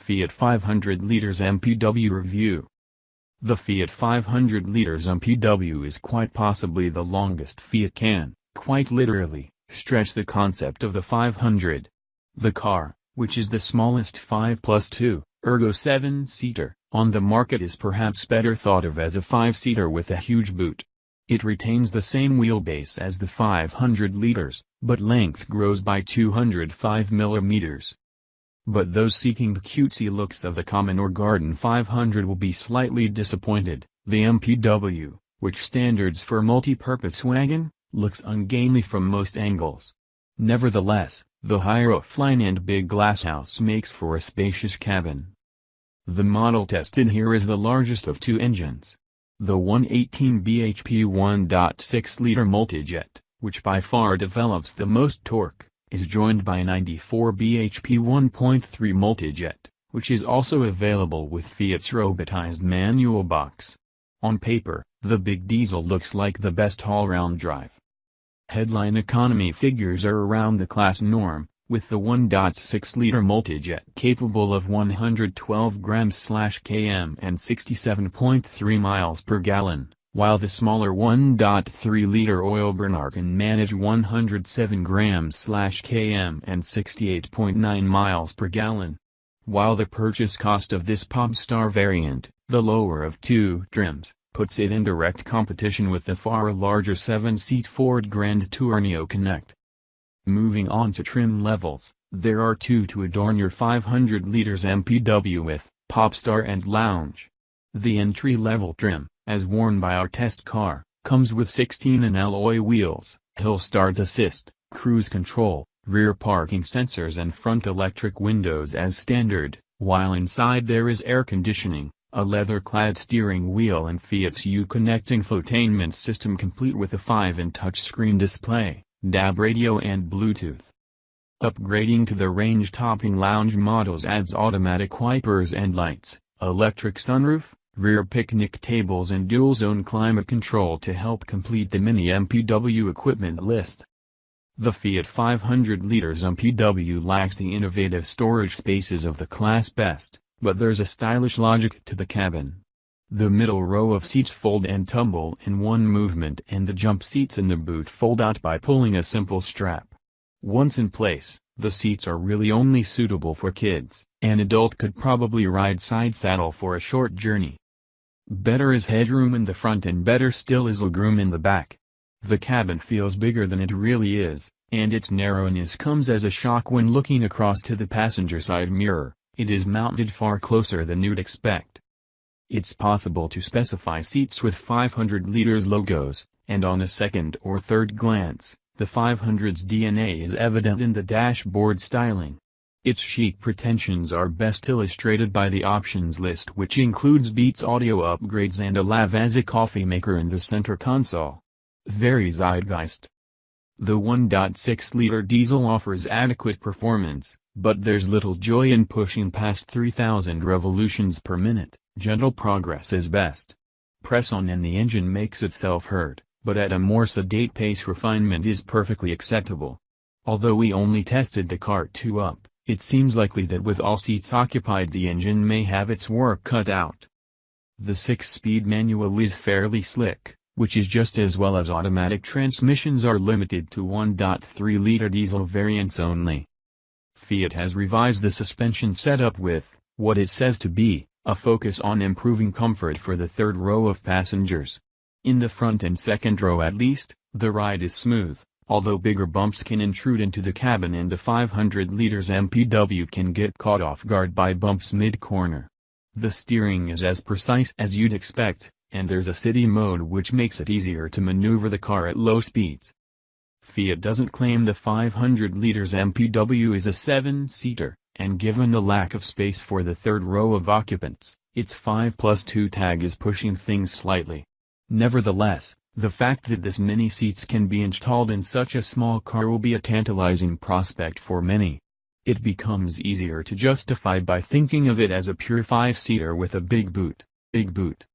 Fiat 500 liters MPW review. The Fiat 500 liters MPW is quite possibly the longest Fiat can, quite literally, stretch the concept of the 500. The car, which is the smallest 5+2, ergo 7-seater, on the market is perhaps better thought of as a 5-seater with a huge boot. It retains the same wheelbase as the 500 liters, but length grows by 205 mm. But those seeking the cutesy looks of the common or garden 500 will be slightly disappointed. The MPW, which standards for multi-purpose wagon, looks ungainly from most angles. Nevertheless, the high roofline and big glasshouse makes for a spacious cabin. The model tested here is the largest of two engines. The 118 bhp 1.6-liter multijet, which by far develops the most torque, is joined by a 94 bhp 1.3 multijet, which is also available with Fiat's robotized manual box. On paper, the big diesel looks like the best all-round drive. Headline economy figures are around the class norm, with the 1.6-liter multijet capable of 112 grams/km and 67.3 miles per gallon, while the smaller 1.3-liter oil burner can manage 107 grams/km and 68.9 miles per gallon. While the purchase cost of this Popstar variant, the lower of two trims, puts it in direct competition with the far larger 7-seat Ford Grand Tourneo Connect. Moving on to trim levels, there are two to adorn your 500 liters MPW with, Popstar and Lounge. The entry-level trim, as worn by our test car, comes with 16-in alloy wheels, hill start assist, cruise control, rear parking sensors and front electric windows as standard, while inside there is air conditioning, a leather-clad steering wheel and Fiat's Uconnect infotainment system complete with a 5-in touchscreen display, DAB radio and Bluetooth. Upgrading to the range-topping Lounge models adds automatic wipers and lights, electric sunroof, rear picnic tables and dual-zone climate control to help complete the mini MPW equipment list. The Fiat 500 liters MPW lacks the innovative storage spaces of the class best, but there's a stylish logic to the cabin. The middle row of seats fold and tumble in one movement and the jump seats in the boot fold out by pulling a simple strap. Once in place, the seats are really only suitable for kids. An adult could probably ride side saddle for a short journey. Better is headroom in the front and better still is legroom in the back. The cabin feels bigger than it really is, and its narrowness comes as a shock when looking across to the passenger side mirror. It is mounted far closer than you'd expect. It's possible to specify seats with 500 liters logos, and on a second or third glance, the 500's DNA is evident in the dashboard styling. Its chic pretensions are best illustrated by the options list, which includes Beats audio upgrades and a Lavazza coffee maker in the center console. Very zeitgeist. The 1.6-liter diesel offers adequate performance, but there's little joy in pushing past 3,000 revolutions per minute. Gentle progress is best. Press on and the engine makes itself heard, but at a more sedate pace refinement is perfectly acceptable. Although we only tested the car 2 up, it seems likely that with all seats occupied the engine may have its work cut out. The 6-speed manual is fairly slick, which is just as well as automatic transmissions are limited to 1.3-liter diesel variants only. Fiat has revised the suspension setup with, what it says to be, a focus on improving comfort for the third row of passengers. In the front and second row at least, the ride is smooth, although bigger bumps can intrude into the cabin and the 500 liters MPW can get caught off guard by bumps mid-corner. The steering is as precise as you'd expect, and there's a city mode which makes it easier to maneuver the car at low speeds. Fiat doesn't claim the 500 liters MPW is a 7-seater, and given the lack of space for the third row of occupants, its 5+2 tag is pushing things slightly. Nevertheless, the fact that this many seats can be installed in such a small car will be a tantalizing prospect for many. It becomes easier to justify by thinking of it as a pure 5-seater with a big boot.